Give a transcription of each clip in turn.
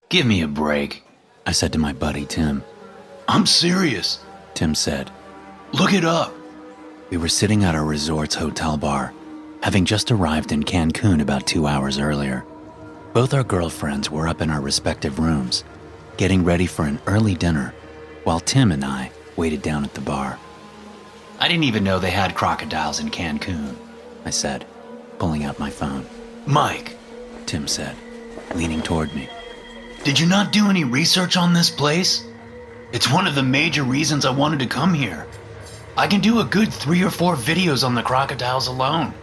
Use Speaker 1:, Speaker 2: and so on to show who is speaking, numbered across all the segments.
Speaker 1: Give me a break, I said to my buddy Tim. I'm serious, Tim said. Look it up. We were sitting at our resort's hotel bar, having just arrived in Cancun about 2 hours earlier. Both our girlfriends were up in our respective rooms, getting ready for an early dinner, while Tim and I waited down at the bar. I didn't even know they had crocodiles in Cancun, I said, pulling out my phone. Mike, Tim said, leaning toward me. Did you not do any research on this place? It's one of the major reasons I wanted to come here. I can do a good 3 or 4 videos on the crocodiles alone.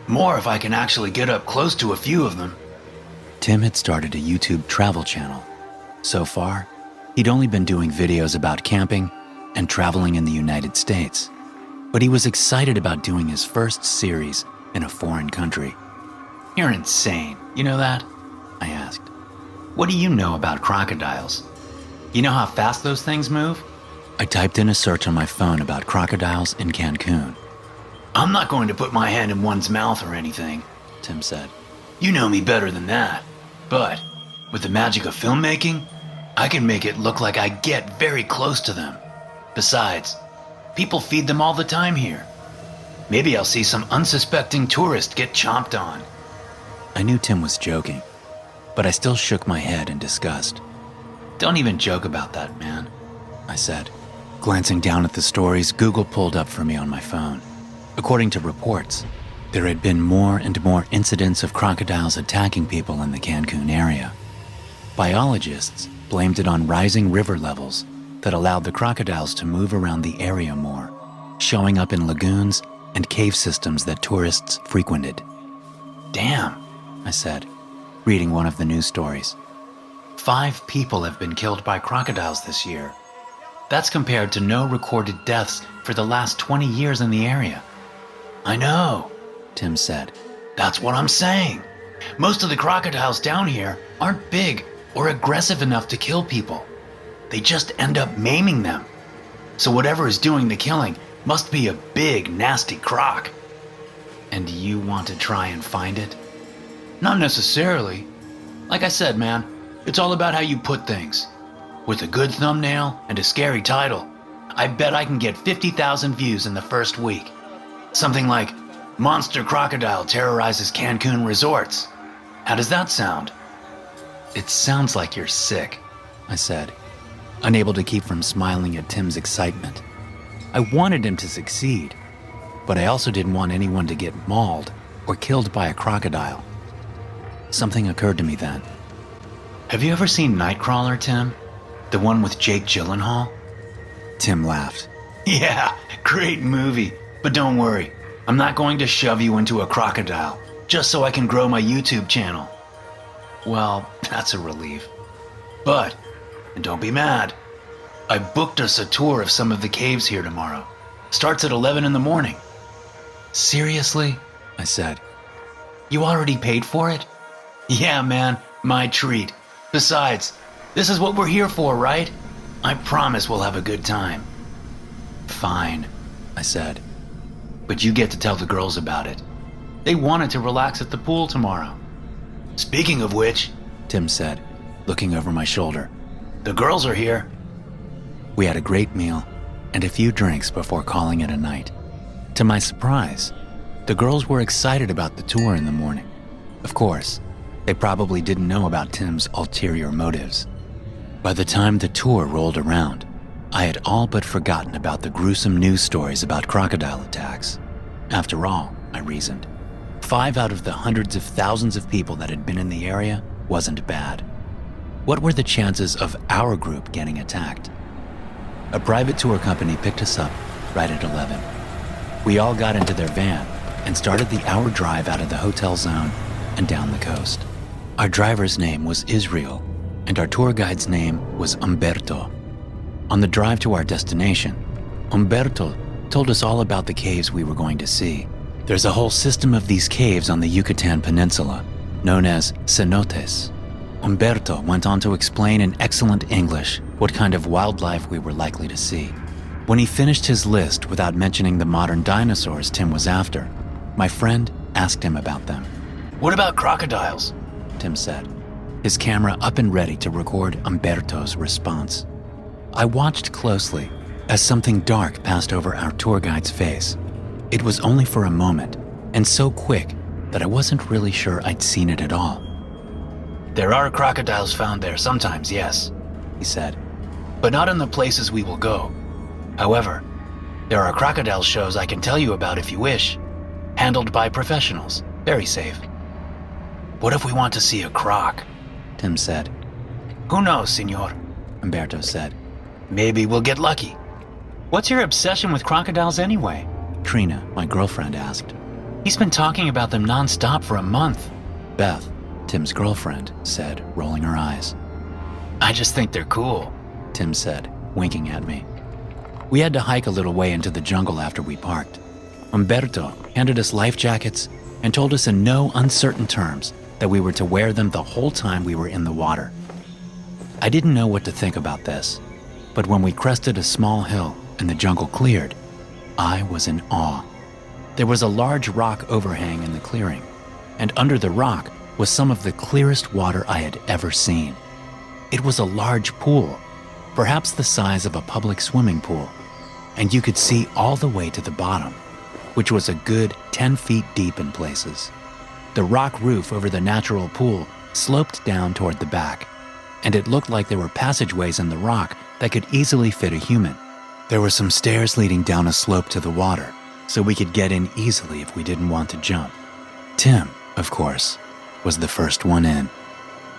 Speaker 1: More if I can actually get up close to a few of them. Tim had started a YouTube travel channel. So far, he'd only been doing videos about camping and traveling in the United States. But he was excited about doing his first series in a foreign country. You're insane, you know that? I asked. What do you know about crocodiles? You know how fast those things move? I typed in a search on my phone about crocodiles in Cancun. I'm not going to put my hand in one's mouth or anything, Tim said. You know me better than that. But with the magic of filmmaking, I can make it look like I get very close to them. Besides, people feed them all the time here. Maybe I'll see some unsuspecting tourist get chomped on. I knew Tim was joking, but I still shook my head in disgust. Don't even joke about that, man, I said, glancing down at the stories Google pulled up for me on my phone. According to reports, there had been more and more incidents of crocodiles attacking people in the Cancun area. Biologists blamed it on rising river levels that allowed the crocodiles to move around the area more, showing up in lagoons and cave systems that tourists frequented. Damn, I said, reading one of the news stories. 5 people have been killed by crocodiles this year. That's compared to no recorded deaths for the last 20 years in the area. I know, Tim said. That's what I'm saying. Most of the crocodiles down here aren't big or aggressive enough to kill people. They just end up maiming them. So whatever is doing the killing must be a big, nasty croc. And you want to try and find it? Not necessarily. Like I said, man, it's all about how you put things. With a good thumbnail and a scary title, I bet I can get 50,000 views in the first week. Something like, Monster Crocodile Terrorizes Cancun Resorts. How does that sound? It sounds like you're sick, I said, unable to keep from smiling at Tim's excitement. I wanted him to succeed, but I also didn't want anyone to get mauled or killed by a crocodile. Something occurred to me then. Have you ever seen Nightcrawler, Tim? The one with Jake Gyllenhaal? Tim laughed. Yeah, great movie. But don't worry, I'm not going to shove you into a crocodile just so I can grow my YouTube channel. Well, that's a relief. But, and don't be mad, I booked us a tour of some of the caves here tomorrow. Starts at 11 in the morning. Seriously? I said. You already paid for it? Yeah, man, my treat. Besides, this is what we're here for, right? I promise we'll have a good time. Fine, I said. But you get to tell the girls about it. They wanted to relax at the pool tomorrow. Speaking of which, Tim said, looking over my shoulder, the girls are here. We had a great meal and a few drinks before calling it a night. To my surprise, the girls were excited about the tour in the morning. Of course, they probably didn't know about Tim's ulterior motives. By the time the tour rolled around, I had all but forgotten about the gruesome news stories about crocodile attacks. After all, I reasoned, 5 out of the hundreds of thousands of people that had been in the area wasn't bad. What were the chances of our group getting attacked? A private tour company picked us up right at 11. We all got into their van and started the hour drive out of the hotel zone and down the coast. Our driver's name was Israel, and our tour guide's name was Umberto. On the drive to our destination, Umberto told us all about the caves we were going to see. There's a whole system of these caves on the Yucatan Peninsula, known as cenotes. Umberto went on to explain in excellent English what kind of wildlife we were likely to see. When he finished his list without mentioning the modern dinosaurs Tim was after, my friend asked him about them. What about crocodiles? Tim said. his camera up and ready to record Umberto's response. I watched closely as something dark passed over our tour guide's face. It was only for a moment, and so quick that I wasn't really sure I'd seen it at all. "There are crocodiles found there sometimes, yes," he said, "but not in the places we will go. However, there are crocodile shows I can tell you about if you wish, handled by professionals, very safe." "What if we want to see a croc?" Tim said. "Who knows, senor," Umberto said. "Maybe we'll get lucky." "What's your obsession with crocodiles anyway?" Trina, my girlfriend, asked. "He's been talking about them nonstop for a month." Beth, Tim's girlfriend, said, rolling her eyes. "I just think they're cool," Tim said, winking at me. We had to hike a little way into the jungle after we parked. Umberto handed us life jackets and told us in no uncertain terms that we were to wear them the whole time we were in the water. I didn't know what to think about this, but when we crested a small hill and the jungle cleared, I was in awe. There was a large rock overhang in the clearing, and under the rock was some of the clearest water I had ever seen. It was a large pool, perhaps the size of a public swimming pool, and you could see all the way to the bottom, which was a good 10 feet deep in places. The rock roof over the natural pool sloped down toward the back, and it looked like there were passageways in the rock that could easily fit a human. There were some stairs leading down a slope to the water, so we could get in easily if we didn't want to jump. Tim, of course, was the first one in.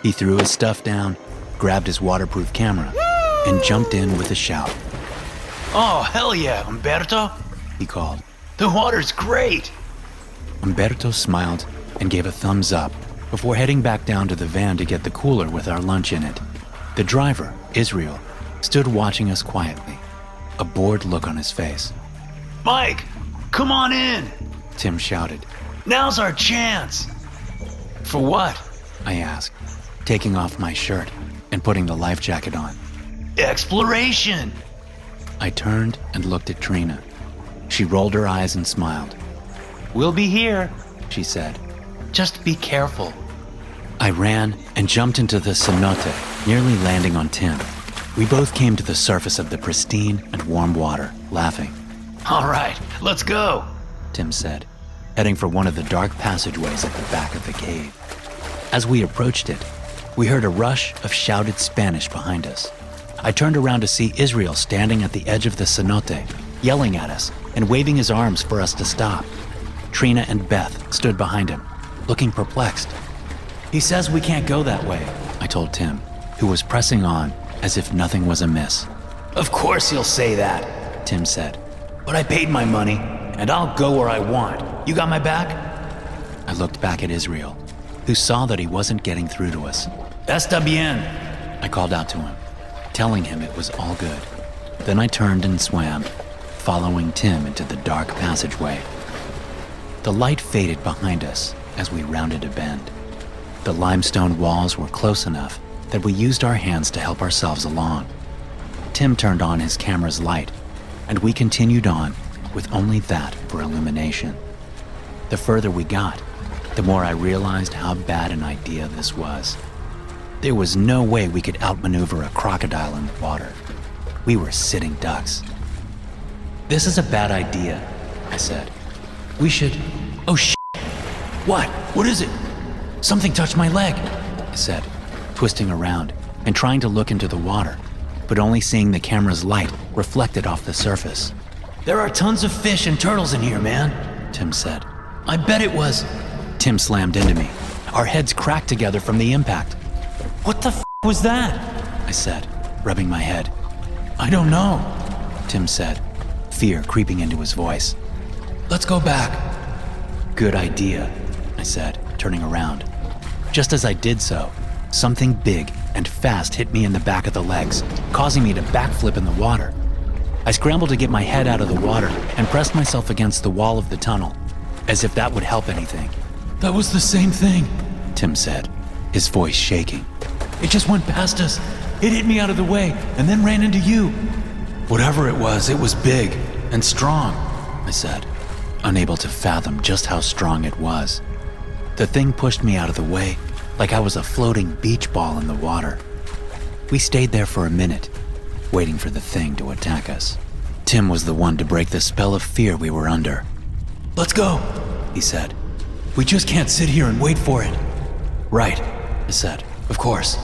Speaker 1: He threw his stuff down, grabbed his waterproof camera, and jumped in with a shout. "Oh, hell yeah, Umberto," he called. "The water's great." Umberto smiled and gave a thumbs up before heading back down to the van to get the cooler with our lunch in it. The driver, Israel, stood watching us quietly, a bored look on his face. "Mike, come on in," Tim shouted. "Now's our chance." "For what?" I asked, taking off my shirt and putting the life jacket on. "Exploration." I turned and looked at Trina. She rolled her eyes and smiled. "We'll be here," she said. "Just be careful." I ran and jumped into the cenote, nearly landing on Tim. We both came to the surface of the pristine and warm water, laughing. "All right, let's go," Tim said, heading for one of the dark passageways at the back of the cave. As we approached it, we heard a rush of shouted Spanish behind us. I turned around to see Israel standing at the edge of the cenote, yelling at us and waving his arms for us to stop. Trina and Beth stood behind him, looking perplexed. "He says we can't go that way," I told Tim, who was pressing on as if nothing was amiss. "Of course he'll say that," Tim said. "But I paid my money, and I'll go where I want. You got my back?" I looked back at Israel, who saw that he wasn't getting through to us. "Está bien," I called out to him, telling him it was all good. Then I turned and swam, following Tim into the dark passageway. The light faded behind us as we rounded a bend. The limestone walls were close enough that we used our hands to help ourselves along. Tim turned on his camera's light, and we continued on with only that for illumination. The further we got, the more I realized how bad an idea this was. There was no way we could outmaneuver a crocodile in the water. We were sitting ducks. "This is a bad idea," I said. "We should..." "Oh, shit! What? What is it?" "Something touched my leg," I said, twisting around and trying to look into the water, but only seeing the camera's light reflected off the surface. "There are tons of fish and turtles in here, man," Tim said. "I bet it was..." Tim slammed into me. Our heads cracked together from the impact. "What the f*** was that?" I said, rubbing my head. "I don't know," Tim said, fear creeping into his voice. "Let's go back." "Good idea," I said, turning around. Just as I did so, something big and fast hit me in the back of the legs, causing me to backflip in the water. I scrambled to get my head out of the water and pressed myself against the wall of the tunnel, as if that would help anything. "That was the same thing," Tim said, his voice shaking. "It just went past us. It hit me out of the way and then ran into you." "Whatever it was big and strong," I said, unable to fathom just how strong it was. The thing pushed me out of the way like I was a floating beach ball in the water. We stayed there for a minute, waiting for the thing to attack us. Tim was the one to break the spell of fear we were under. "Let's go," he said. "We just can't sit here and wait for it." "Right," I said. "Of course."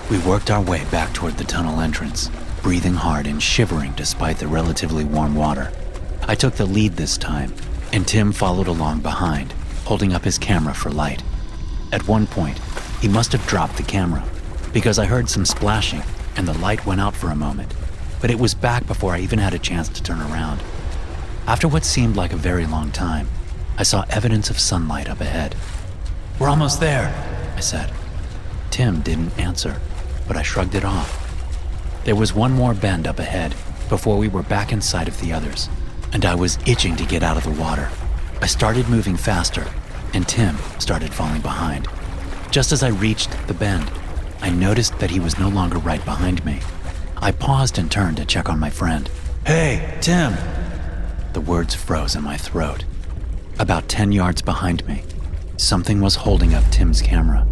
Speaker 1: We worked our way back toward the tunnel entrance, breathing hard and shivering despite the relatively warm water. I took the lead this time, and Tim followed along behind, holding up his camera for light. At one point, he must have dropped the camera, because I heard some splashing and the light went out for a moment, but it was back before I even had a chance to turn around. After what seemed like a very long time, I saw evidence of sunlight up ahead. "We're almost there," I said. Tim didn't answer, but I shrugged it off. There was one more bend up ahead before we were back in sight of the others, and I was itching to get out of the water. I started moving faster, and Tim started falling behind. Just as I reached the bend, I noticed that he was no longer right behind me. I paused and turned to check on my friend. "Hey, Tim!" The words froze in my throat. About 10 yards behind me, something was holding up Tim's camera.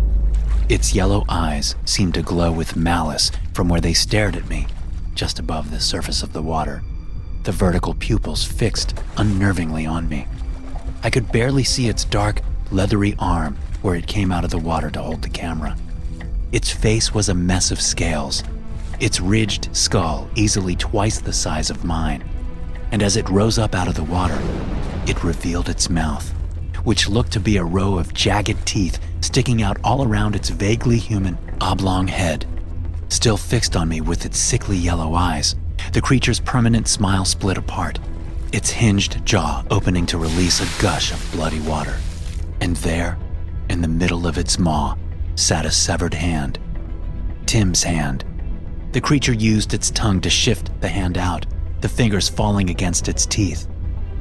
Speaker 1: Its yellow eyes seemed to glow with malice from where they stared at me, just above the surface of the water, the vertical pupils fixed unnervingly on me. I could barely see its dark, leathery arm where it came out of the water to hold the camera. Its face was a mess of scales, its ridged skull easily twice the size of mine, and as it rose up out of the water, it revealed its mouth, which looked to be a row of jagged teeth sticking out all around its vaguely human, oblong head. Still fixed on me with its sickly yellow eyes, the creature's permanent smile split apart, its hinged jaw opening to release a gush of bloody water. And there, in the middle of its maw, sat a severed hand. Tim's hand. The creature used its tongue to shift the hand out, the fingers falling against its teeth.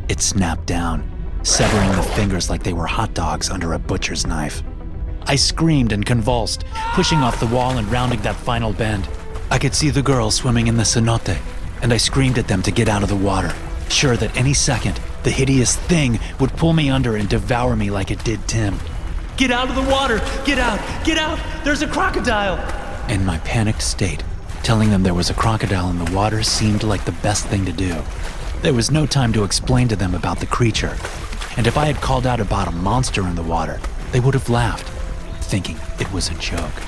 Speaker 1: It snapped down, severing the fingers like they were hot dogs under a butcher's knife. I screamed and convulsed, pushing off the wall and rounding that final bend. I could see the girls swimming in the cenote, and I screamed at them to get out of the water, sure that any second, the hideous thing would pull me under and devour me like it did Tim. "Get out of the water! Get out! Get out! There's a crocodile!" In my panicked state, telling them there was a crocodile in the water seemed like the best thing to do. There was no time to explain to them about the creature, and if I had called out about a monster in the water, they would have laughed, thinking it was a joke.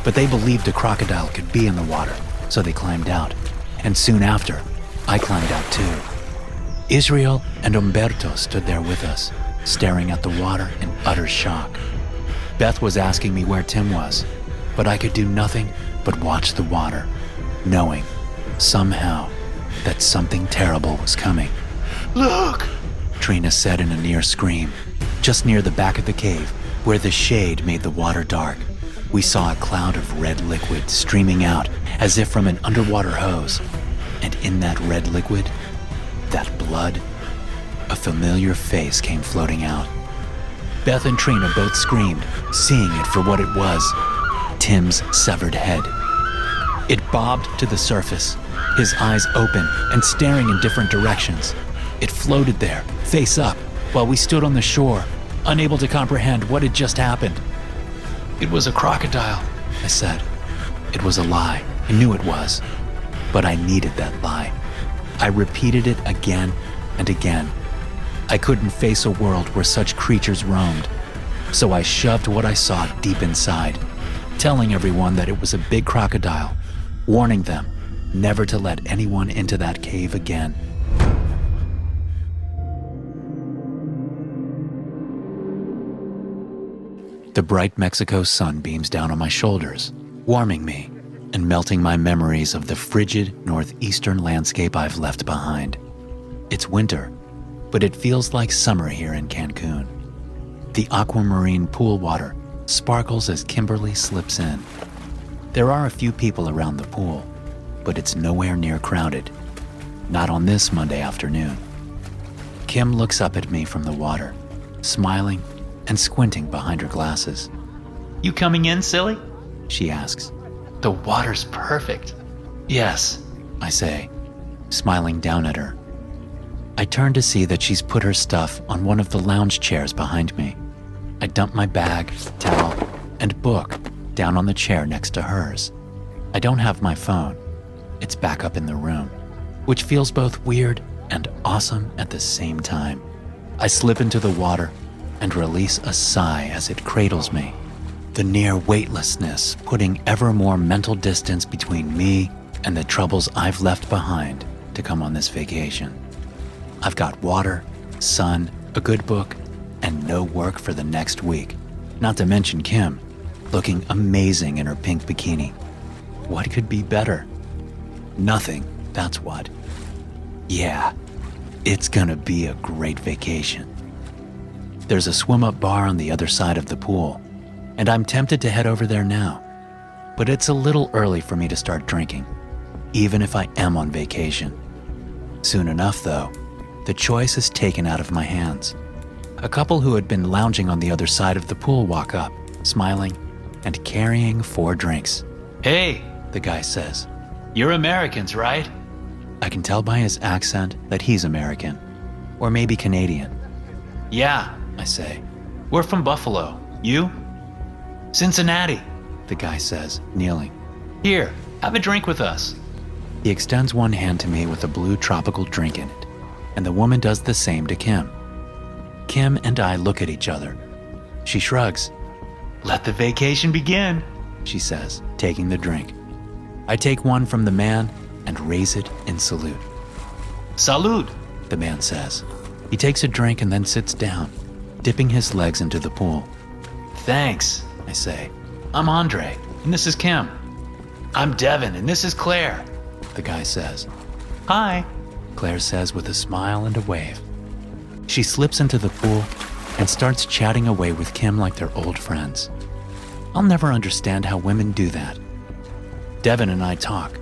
Speaker 1: But they believed a crocodile could be in the water, so they climbed out, and soon after, I climbed out too. Israel and Umberto stood there with us, staring at the water in utter shock. Beth was asking me where Tim was, but I could do nothing but watch the water, knowing, somehow, that something terrible was coming. "Look!" Trina said in a near scream. Just near the back of the cave, where the shade made the water dark, we saw a cloud of red liquid streaming out as if from an underwater hose. And in that red liquid, that blood, a familiar face came floating out. Beth and Trina both screamed, seeing it for what it was, Tim's severed head. It bobbed to the surface, his eyes open and staring in different directions. It floated there, face up, while we stood on the shore, unable to comprehend what had just happened. "It was a crocodile," I said. It was a lie. I knew it was. But I needed that lie. I repeated it again and again. I couldn't face a world where such creatures roamed, so I shoved what I saw deep inside, telling everyone that it was a big crocodile, warning them never to let anyone into that cave again. The bright Mexico sun beams down on my shoulders, warming me and melting my memories of the frigid northeastern landscape I've left behind. It's winter, but it feels like summer here in Cancun. The aquamarine pool water sparkles as Kimberly slips in. There are a few people around the pool, but it's nowhere near crowded. Not on this Monday afternoon. Kim looks up at me from the water, smiling and squinting behind her glasses. "You coming in, silly?" she asks. "The water's perfect." "Yes," I say, smiling down at her. I turn to see that she's put her stuff on one of the lounge chairs behind me. I dump my bag, towel, and book down on the chair next to hers. I don't have my phone. It's back up in the room, which feels both weird and awesome at the same time. I slip into the water and release a sigh as it cradles me, the near weightlessness putting ever more mental distance between me and the troubles I've left behind to come on this vacation. I've got water, sun, a good book, and no work for the next week. Not to mention Kim, looking amazing in her pink bikini. What could be better? Nothing, that's what. Yeah, it's gonna be a great vacation. There's a swim-up bar on the other side of the pool, and I'm tempted to head over there now. But it's a little early for me to start drinking, even if I am on vacation. Soon enough, though, the choice is taken out of my hands. A couple who had been lounging on the other side of the pool walk up, smiling and carrying 4 drinks.
Speaker 2: Hey,
Speaker 1: The guy says.
Speaker 2: you're Americans, right?
Speaker 1: I can tell by his accent that he's American, or maybe Canadian.
Speaker 2: Yeah,
Speaker 1: I say.
Speaker 2: we're from Buffalo. You? Cincinnati.
Speaker 1: The guy says, kneeling.
Speaker 2: Here, have a drink with us.
Speaker 1: He extends one hand to me with a blue tropical drink in it, and the woman does the same to Kim. Kim and I look at each other. She shrugs.
Speaker 2: Let the vacation begin.
Speaker 1: She says, taking the drink. I take one from the man and raise it in salute.
Speaker 2: Salud.
Speaker 1: The man says. He takes a drink and then sits down, dipping his legs into the pool.
Speaker 2: Thanks.
Speaker 1: I say.
Speaker 2: I'm Andre, and this is Kim. I'm Devin, and this is Claire.
Speaker 1: The guy says.
Speaker 2: Hi.
Speaker 1: Claire says with a smile and a wave. She slips into the pool and starts chatting away with Kim like they're old friends. I'll never understand how women do that. Devin and I talk,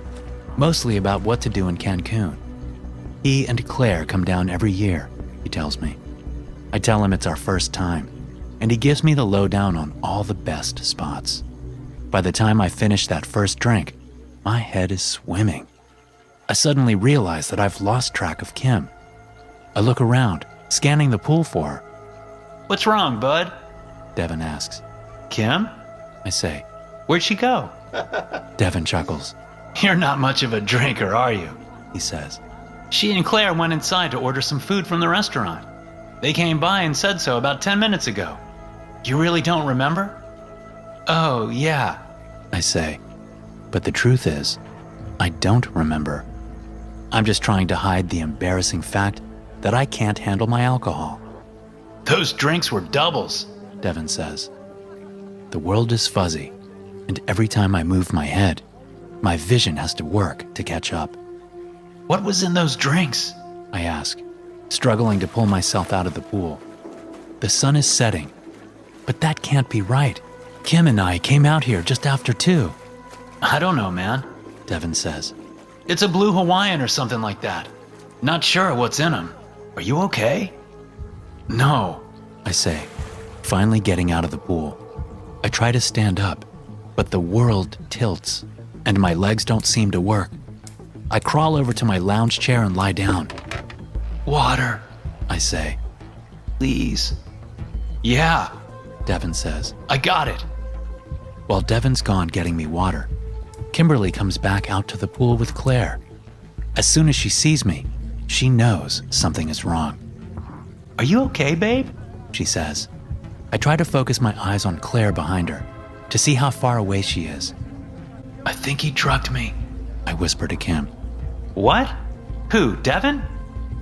Speaker 1: mostly about what to do in Cancun. He and Claire come down every year, he tells me. I tell him it's our first time, and he gives me the lowdown on all the best spots. By the time I finish that first drink, my head is swimming. I suddenly realize that I've lost track of Kim. I look around, scanning the pool for her.
Speaker 2: What's wrong, bud?
Speaker 1: Devin asks.
Speaker 2: Kim?
Speaker 1: I say.
Speaker 2: Where'd she go?
Speaker 1: Devin chuckles.
Speaker 2: You're not much of a drinker, are you?
Speaker 1: He says.
Speaker 2: She and Claire went inside to order some food from the restaurant. They came by and said so about 10 minutes ago. You really don't remember? Oh, yeah.
Speaker 1: I say. But the truth is, I don't remember. I'm just trying to hide the embarrassing fact that I can't handle my alcohol.
Speaker 2: Those drinks were doubles,
Speaker 1: Devin says. The world is fuzzy, and every time I move my head, my vision has to work to catch up.
Speaker 2: What was in those drinks?
Speaker 1: I ask, struggling to pull myself out of the pool. The sun is setting, but that can't be right. Kim and I came out here just after 2.
Speaker 2: I don't know, man.
Speaker 1: Devin says.
Speaker 2: It's a blue Hawaiian or something like that. Not sure what's in them. Are you okay? No,
Speaker 1: I say, finally getting out of the pool. I try to stand up, but the world tilts, and my legs don't seem to work. I crawl over to my lounge chair and lie down.
Speaker 2: Water,
Speaker 1: I say.
Speaker 2: please. Yeah,
Speaker 1: Devin says.
Speaker 2: I got it.
Speaker 1: While Devin's gone getting me water, Kimberly comes back out to the pool with Claire. As soon as she sees me, she knows something is wrong.
Speaker 2: Are you okay, babe?
Speaker 1: She says. I try to focus my eyes on Claire behind her to see how far away she is.
Speaker 2: I think he drugged me.
Speaker 1: I whisper to Kim.
Speaker 2: What? Who, Devin?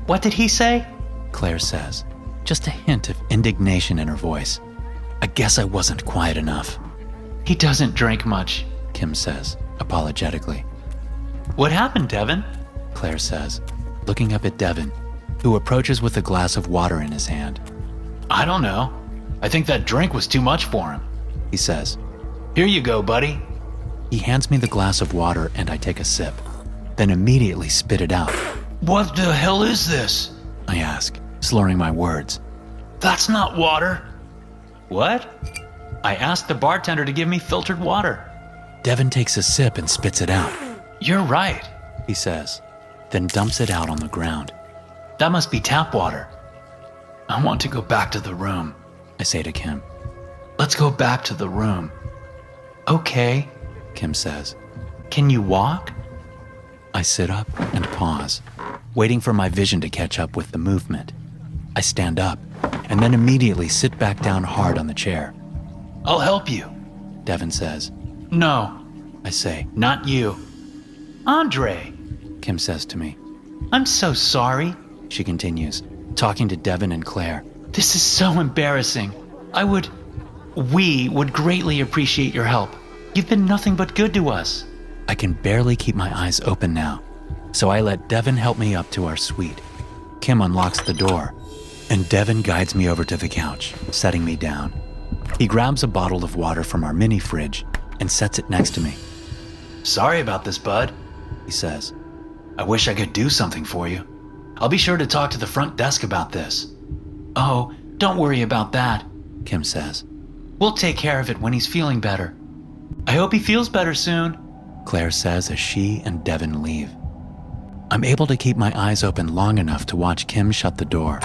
Speaker 2: What did he say?
Speaker 1: Claire says, just a hint of indignation in her voice. I guess I wasn't quiet enough.
Speaker 2: He doesn't drink much,
Speaker 1: Kim says, apologetically.
Speaker 2: What happened, Devin?
Speaker 1: Claire says, looking up at Devin, who approaches with a glass of water in his hand.
Speaker 2: I don't know. I think that drink was too much for him.
Speaker 1: He says.
Speaker 2: Here you go, buddy.
Speaker 1: He hands me the glass of water and I take a sip, then immediately spit it out.
Speaker 2: What the hell is this?
Speaker 1: I ask, slurring my words.
Speaker 2: That's not water. What? I asked the bartender to give me filtered water.
Speaker 1: Devin takes a sip and spits it out.
Speaker 2: You're right,
Speaker 1: he says, then dumps it out on the ground.
Speaker 2: That must be tap water. I want to go back to the room,
Speaker 1: I say to Kim.
Speaker 2: Let's go back to the room. Okay,
Speaker 1: Kim says.
Speaker 2: can you walk?
Speaker 1: I sit up and pause, waiting for my vision to catch up with the movement. I stand up and then immediately sit back down hard on the chair.
Speaker 2: I'll help you.
Speaker 1: Devin says.
Speaker 2: No,
Speaker 1: I say.
Speaker 2: not you. Andre,
Speaker 1: Kim says to me.
Speaker 2: I'm so sorry.
Speaker 1: She continues, talking to Devin and Claire.
Speaker 2: This is so embarrassing. We would greatly appreciate your help. You've been nothing but good to us.
Speaker 1: I can barely keep my eyes open now, so I let Devin help me up to our suite. Kim unlocks the door, and Devin guides me over to the couch, setting me down. He grabs a bottle of water from our mini fridge and sets it next to me.
Speaker 2: Sorry about this, bud,
Speaker 1: He says.
Speaker 2: I wish I could do something for you. I'll be sure to talk to the front desk about this. Oh, don't worry about that,
Speaker 1: Kim says.
Speaker 2: We'll take care of it when he's feeling better. I hope he feels better soon,
Speaker 1: Claire says as she and Devin leave. I'm able to keep my eyes open long enough to watch Kim shut the door.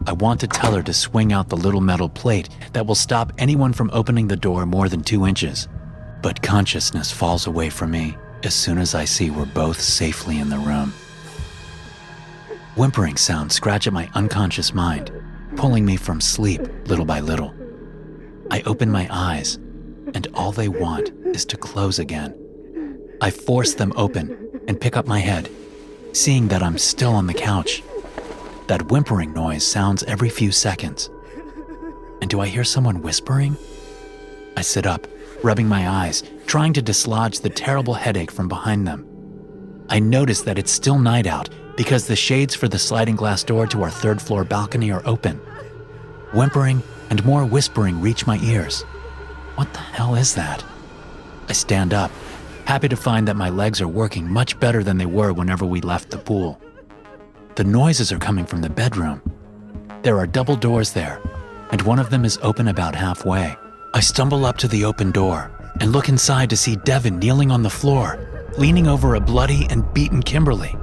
Speaker 1: I want to tell her to swing out the little metal plate that will stop anyone from opening the door more than 2 inches. But consciousness falls away from me as soon as I see we're both safely in the room. Whimpering sounds scratch at my unconscious mind, pulling me from sleep little by little. I open my eyes, and all they want is to close again. I force them open and pick up my head, seeing that I'm still on the couch. That whimpering noise sounds every few seconds. And do I hear someone whispering? I sit up, rubbing my eyes, trying to dislodge the terrible headache from behind them. I notice that it's still night out because the shades for the sliding glass door to our third-floor balcony are open. Whimpering and more whispering reach my ears. What the hell is that? I stand up, happy to find that my legs are working much better than they were whenever we left the pool. The noises are coming from the bedroom. There are double doors there, and one of them is open about halfway. I stumble up to the open door and look inside to see Devin kneeling on the floor, leaning over a bloody and beaten Kimberly.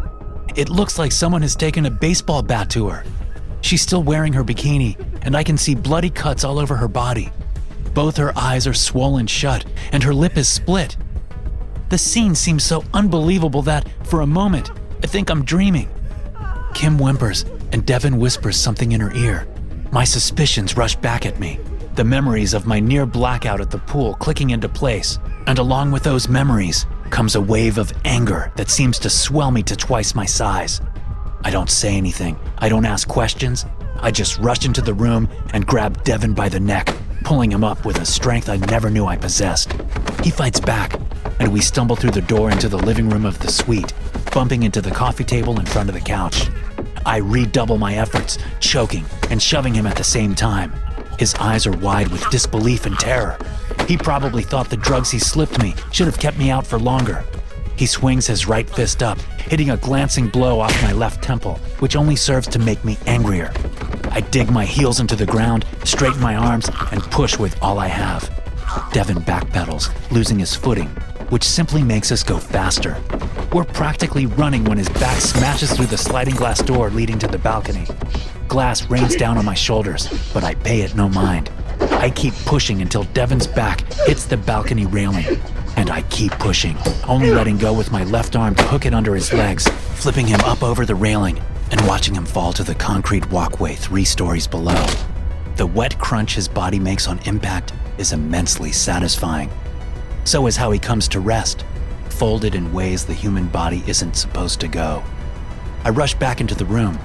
Speaker 1: It looks like someone has taken a baseball bat to her. She's still wearing her bikini, and I can see bloody cuts all over her body. Both her eyes are swollen shut, and her lip is split. The scene seems so unbelievable that, for a moment, I think I'm dreaming. Kim whimpers, and Devin whispers something in her ear. My suspicions rush back at me, the memories of my near blackout at the pool clicking into place, and along with those memories comes a wave of anger that seems to swell me to twice my size. I don't say anything, I don't ask questions, I just rush into the room and grab Devin by the neck, pulling him up with a strength I never knew I possessed. He fights back, and we stumble through the door into the living room of the suite, bumping into the coffee table in front of the couch. I redouble my efforts, choking and shoving him at the same time. His eyes are wide with disbelief and terror. He probably thought the drugs he slipped me should have kept me out for longer. He swings his right fist up, hitting a glancing blow off my left temple, which only serves to make me angrier. I dig my heels into the ground, straighten my arms, and push with all I have. Devin backpedals, losing his footing, which simply makes us go faster. We're practically running when his back smashes through the sliding glass door leading to the balcony. Glass rains down on my shoulders, but I pay it no mind. I keep pushing until Devin's back hits the balcony railing. And I keep pushing, only letting go with my left arm to hook it under his legs, flipping him up over the railing and watching him fall to the concrete walkway 3 stories below. The wet crunch his body makes on impact is immensely satisfying. So is how he comes to rest, folded in ways the human body isn't supposed to go. I rush back into the room,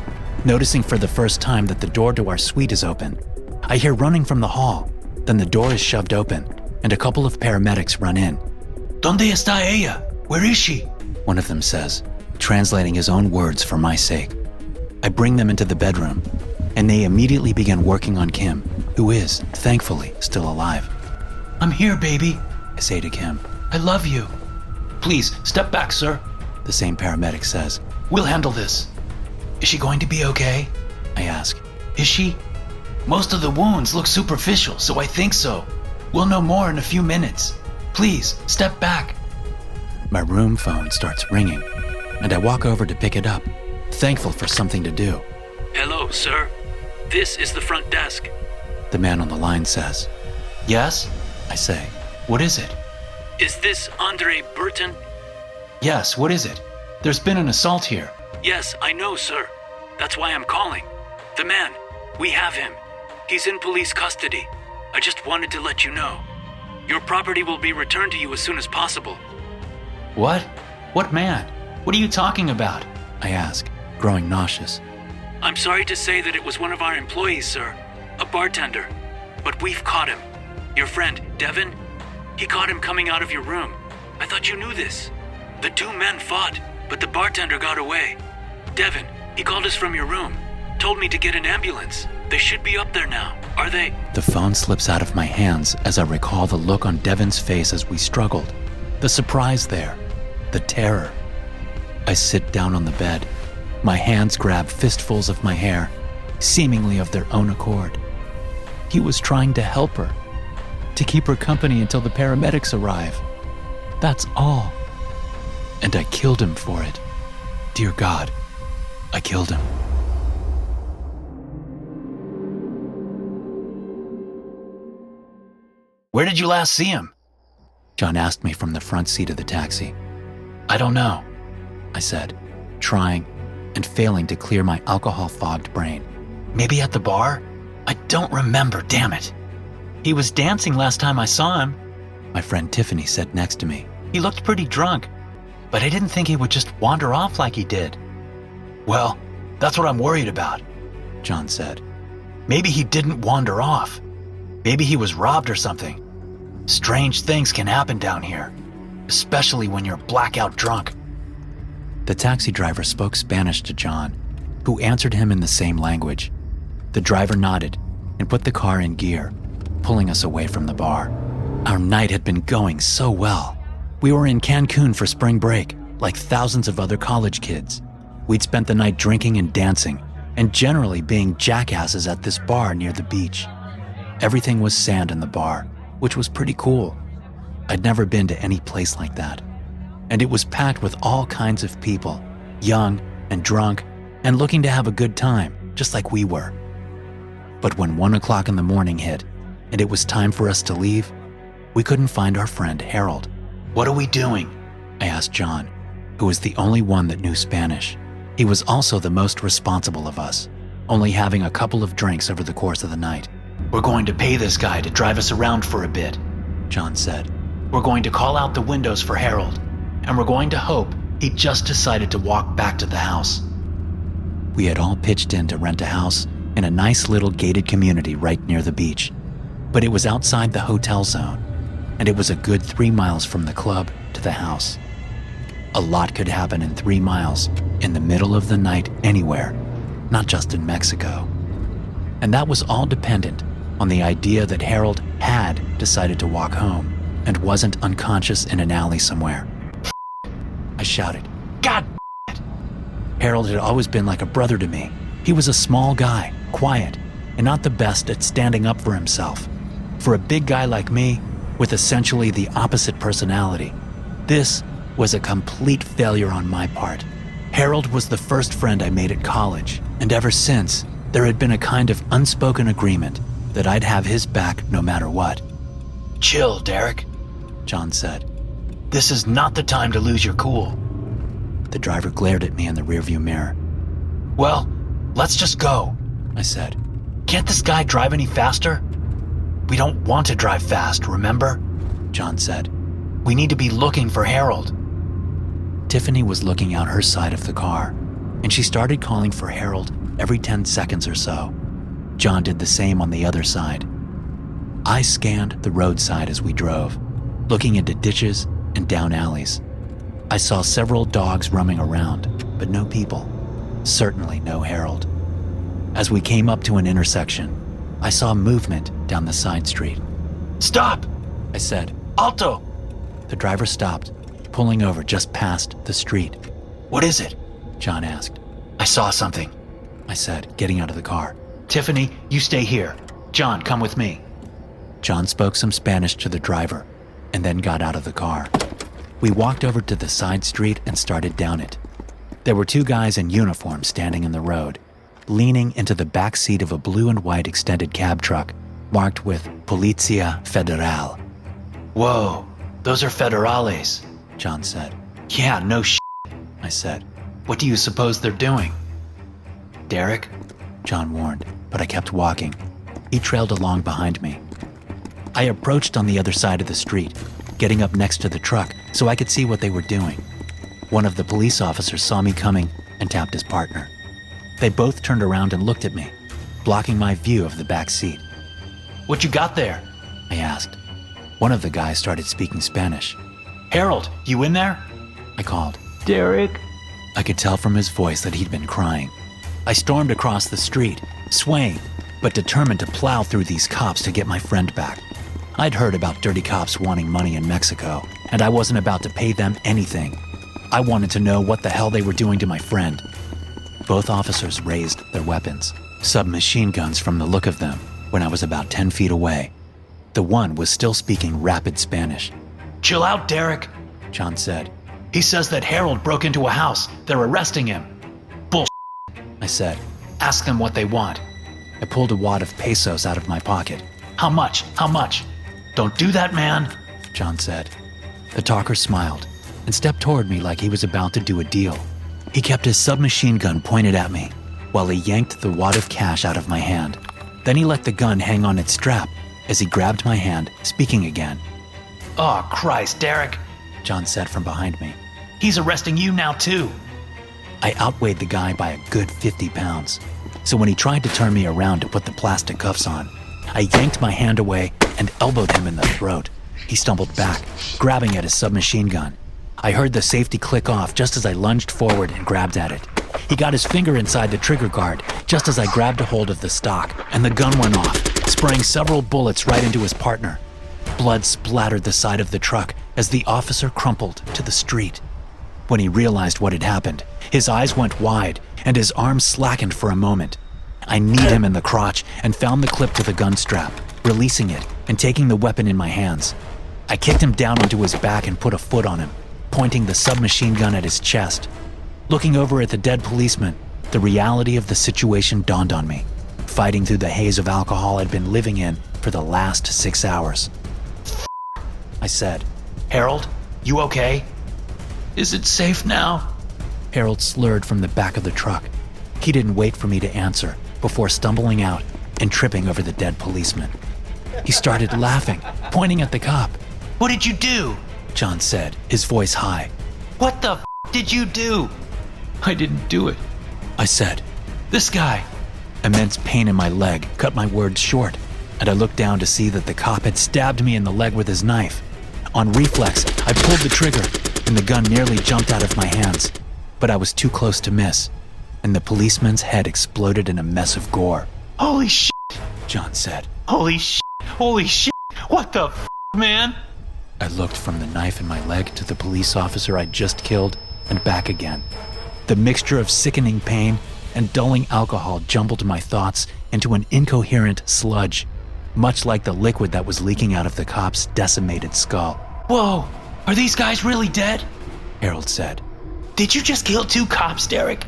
Speaker 1: noticing for the first time that the door to our suite is open. I hear running from the hall, then the door is shoved open, and a couple of paramedics run in.
Speaker 2: ¿Dónde está ella? Where is she?
Speaker 1: One of them says, translating his own words for my sake. I bring them into the bedroom, and they immediately begin working on Kim, who is, thankfully, still alive.
Speaker 2: I'm here, baby.
Speaker 1: I say to Kim.
Speaker 2: I love you. Please, step back, sir.
Speaker 1: The same paramedic says.
Speaker 2: We'll handle this. Is she going to be okay?
Speaker 1: I ask.
Speaker 2: Is she? Most of the wounds look superficial, so I think so. We'll know more in a few minutes. Please, step back.
Speaker 1: My room phone starts ringing, and I walk over to pick it up, thankful for something to do.
Speaker 3: Hello, sir. This is the front desk.
Speaker 1: The man on the line says.
Speaker 2: Yes?
Speaker 1: I say.
Speaker 2: What is it?
Speaker 3: Is this Andre Burton?
Speaker 2: Yes, what is it? There's been an assault here.
Speaker 3: Yes, I know, sir. That's why I'm calling. The man, we have him. He's in police custody. I just wanted to let you know. Your property will be returned to you as soon as possible.
Speaker 2: What? What man? What are you talking about?
Speaker 1: I ask, growing nauseous.
Speaker 3: I'm sorry to say that it was one of our employees, sir. A bartender. But we've caught him. Your friend, Devin, he caught him coming out of your room. I thought you knew this. The two men fought, but the bartender got away. Devin, he called us from your room. Told me to get an ambulance. They should be up there now. Are they?
Speaker 1: The phone slips out of my hands as I recall the look on Devin's face as we struggled. The surprise there. The terror. I sit down on the bed. My hands grab fistfuls of my hair, seemingly of their own accord. He was trying to help her, to keep her company until the paramedics arrive. That's all. And I killed him for it. Dear God, I killed him.
Speaker 2: Where did you last see him?
Speaker 1: John asked me from the front seat of the taxi.
Speaker 2: I don't know.
Speaker 1: I said, trying and failing to clear my alcohol-fogged brain.
Speaker 2: Maybe at the bar? I don't remember, damn it. He was dancing last time I saw him.
Speaker 1: My friend Tiffany sat next to me.
Speaker 2: He looked pretty drunk, but I didn't think he would just wander off like he did. Well, that's what I'm worried about,
Speaker 1: John said.
Speaker 2: Maybe he didn't wander off. Maybe he was robbed or something. Strange things can happen down here, especially when you're blackout drunk.
Speaker 1: The taxi driver spoke Spanish to John, who answered him in the same language. The driver nodded and put the car in gear, pulling us away from the bar. Our night had been going so well. We were in Cancun for spring break, like thousands of other college kids. We'd spent the night drinking and dancing, and generally being jackasses at this bar near the beach. Everything was sand in the bar, which was pretty cool. I'd never been to any place like that. And it was packed with all kinds of people, young and drunk, and looking to have a good time, just like we were. But when 1 o'clock in the morning hit, and it was time for us to leave, we couldn't find our friend Harold.
Speaker 2: What are we doing?
Speaker 1: I asked John, who was the only one that knew Spanish. He was also the most responsible of us, only having a couple of drinks over the course of the night.
Speaker 2: We're going to pay this guy to drive us around for a bit,
Speaker 1: John said.
Speaker 2: We're going to call out the windows for Harold, and we're going to hope he just decided to walk back to the house.
Speaker 1: We had all pitched in to rent a house in a nice little gated community right near the beach, but it was outside the hotel zone, and it was a good 3 miles from the club to the house. A lot could happen in 3 miles, in the middle of the night anywhere, not just in Mexico. And that was all dependent on the idea that Harold had decided to walk home and wasn't unconscious in an alley somewhere. I shouted.
Speaker 2: God!
Speaker 1: Harold had always been like a brother to me. He was a small guy, quiet, and not the best at standing up for himself. For a big guy like me, with essentially the opposite personality, this was a complete failure on my part. Harold was the first friend I made at college, and ever since, there had been a kind of unspoken agreement that I'd have his back no matter what.
Speaker 2: Chill, Derek,
Speaker 1: John said.
Speaker 2: This is not the time to lose your cool.
Speaker 1: The driver glared at me in the rearview mirror.
Speaker 2: Well, let's just go,
Speaker 1: I said.
Speaker 2: Can't this guy drive any faster? We don't want to drive fast, remember?
Speaker 1: John said.
Speaker 2: We need to be looking for Harold.
Speaker 1: Tiffany was looking out her side of the car, and she started calling for Harold every 10 seconds or so. John did the same on the other side. I scanned the roadside as we drove, looking into ditches and down alleys. I saw several dogs roaming around, but no people. Certainly no Harold. As we came up to an intersection, I saw movement down the side street.
Speaker 2: Stop!
Speaker 1: I said.
Speaker 2: Alto!
Speaker 1: The driver stopped, pulling over just past the street.
Speaker 2: What is it?
Speaker 1: John asked.
Speaker 2: I saw something,
Speaker 1: I said, getting out of the car.
Speaker 2: Tiffany, you stay here. John, come with me.
Speaker 1: John spoke some Spanish to the driver and then got out of the car. We walked over to the side street and started down it. There were 2 guys in uniform standing in the road, leaning into the back seat of a blue and white extended cab truck marked with Policía Federal.
Speaker 2: Whoa, Those are federales,
Speaker 1: John said.
Speaker 2: Yeah, no shit,
Speaker 1: I said.
Speaker 2: What do you suppose they're doing? Derek?
Speaker 1: John warned, but I kept walking. He trailed along behind me. I approached on the other side of the street, getting up next to the truck so I could see what they were doing. One of the police officers saw me coming and tapped his partner. They both turned around and looked at me, blocking my view of the back seat.
Speaker 2: What you got there?
Speaker 1: I asked. One of the guys started speaking Spanish.
Speaker 2: Harold, you in there?
Speaker 1: I called.
Speaker 2: Derek?
Speaker 1: I could tell from his voice that he'd been crying. I stormed across the street, swaying, but determined to plow through these cops to get my friend back. I'd heard about dirty cops wanting money in Mexico, and I wasn't about to pay them anything. I wanted to know what the hell they were doing to my friend. Both officers raised their weapons, submachine guns from the look of them, when I was about 10 feet away. The one was still speaking rapid Spanish.
Speaker 2: Chill out, Derek,
Speaker 1: John said.
Speaker 2: He says that Harold broke into a house. They're arresting him. Bullshit,
Speaker 1: I said.
Speaker 2: Ask them what they want.
Speaker 1: I pulled a wad of pesos out of my pocket.
Speaker 2: How much? How much? Don't do that, man,
Speaker 1: John said. The talker smiled and stepped toward me like he was about to do a deal. He kept his submachine gun pointed at me while he yanked the wad of cash out of my hand. Then he let the gun hang on its strap as he grabbed my hand, speaking again.
Speaker 2: Oh, Christ, Derek,
Speaker 1: John said from behind me.
Speaker 2: He's arresting you now, too.
Speaker 1: I outweighed the guy by a good 50 pounds. So when he tried to turn me around to put the plastic cuffs on, I yanked my hand away and elbowed him in the throat. He stumbled back, grabbing at his submachine gun. I heard the safety click off just as I lunged forward and grabbed at it. He got his finger inside the trigger guard just as I grabbed a hold of the stock, and the gun went off, spraying several bullets right into his partner. Blood splattered the side of the truck as the officer crumpled to the street. When he realized what had happened, his eyes went wide and his arms slackened for a moment. I kneed him in the crotch and found the clip to the gun strap, releasing it and taking the weapon in my hands. I kicked him down onto his back and put a foot on him, pointing the submachine gun at his chest. Looking over at the dead policeman, the reality of the situation dawned on me, fighting through the haze of alcohol I'd been living in for the last 6 hours. I said.
Speaker 2: Harold, you okay? Is it safe now?
Speaker 1: Harold slurred from the back of the truck. He didn't wait for me to answer before stumbling out and tripping over the dead policeman. He started laughing, pointing at the cop.
Speaker 2: What did you do?
Speaker 1: John said, his voice high.
Speaker 2: What the did you do? I didn't do it,
Speaker 1: I said.
Speaker 2: This guy.
Speaker 1: Immense pain in my leg cut my words short, and I looked down to see that the cop had stabbed me in the leg with his knife. On reflex, I pulled the trigger, and the gun nearly jumped out of my hands, but I was too close to miss, and the policeman's head exploded in a mess of gore.
Speaker 2: Holy shit,
Speaker 1: John said.
Speaker 2: Holy shit, holy shit, what the man?
Speaker 1: I looked from the knife in my leg to the police officer I'd just killed and back again. The mixture of sickening pain and dulling alcohol jumbled my thoughts into an incoherent sludge, much like the liquid that was leaking out of the cop's decimated skull.
Speaker 2: Whoa, are these guys really dead?
Speaker 1: Harold said.
Speaker 2: Did you just kill 2 cops, Derek?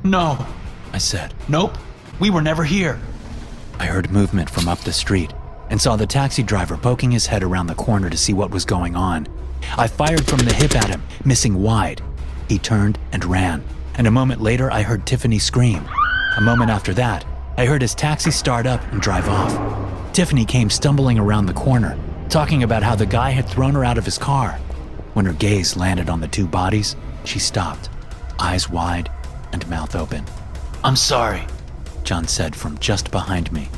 Speaker 2: No,
Speaker 1: I said.
Speaker 2: Nope, we were never here.
Speaker 1: I heard movement from up the street and saw the taxi driver poking his head around the corner to see what was going on. I fired from the hip at him, missing wide. He turned and ran, and a moment later I heard Tiffany scream. A moment after that, I heard his taxi start up and drive off. Tiffany came stumbling around the corner, talking about how the guy had thrown her out of his car. When her gaze landed on the 2 bodies, she stopped, eyes wide and mouth open.
Speaker 2: I'm sorry,
Speaker 1: John said from just behind me.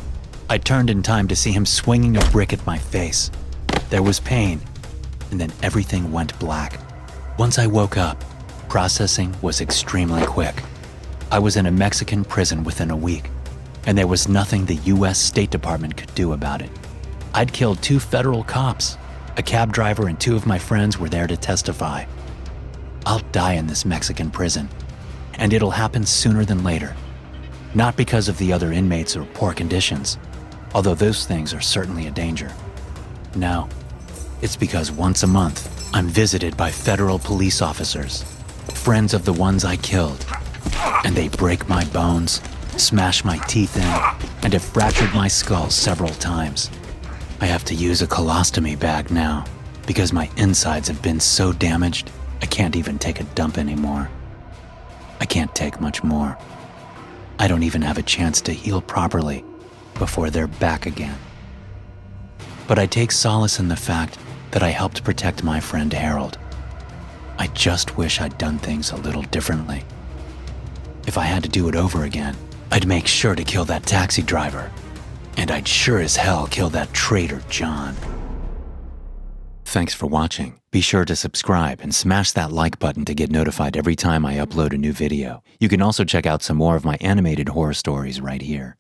Speaker 1: I turned in time to see him swinging a brick at my face. There was pain, and then everything went black. Once I woke up, processing was extremely quick. I was in a Mexican prison within a week, and there was nothing the U.S. State Department could do about it. I'd killed 2 federal cops. A cab driver and 2 of my friends were there to testify. I'll die in this Mexican prison, and it'll happen sooner than later. Not because of the other inmates or poor conditions, although those things are certainly a danger. No, it's because once a month, I'm visited by federal police officers, friends of the ones I killed, and they break my bones, smash my teeth in, and have fractured my skull several times. I have to use a colostomy bag now. because my insides have been so damaged, I can't even take a dump anymore. I can't take much more. I don't even have a chance to heal properly before they're back again. But I take solace in the fact that I helped protect my friend Harold. I just wish I'd done things a little differently. If I had to do it over again, I'd make sure to kill that taxi driver, and I'd sure as hell kill that traitor John. Thanks for watching. Be sure to subscribe and smash that like button to get notified every time I upload a new video. You can also check out some more of my animated horror stories right here.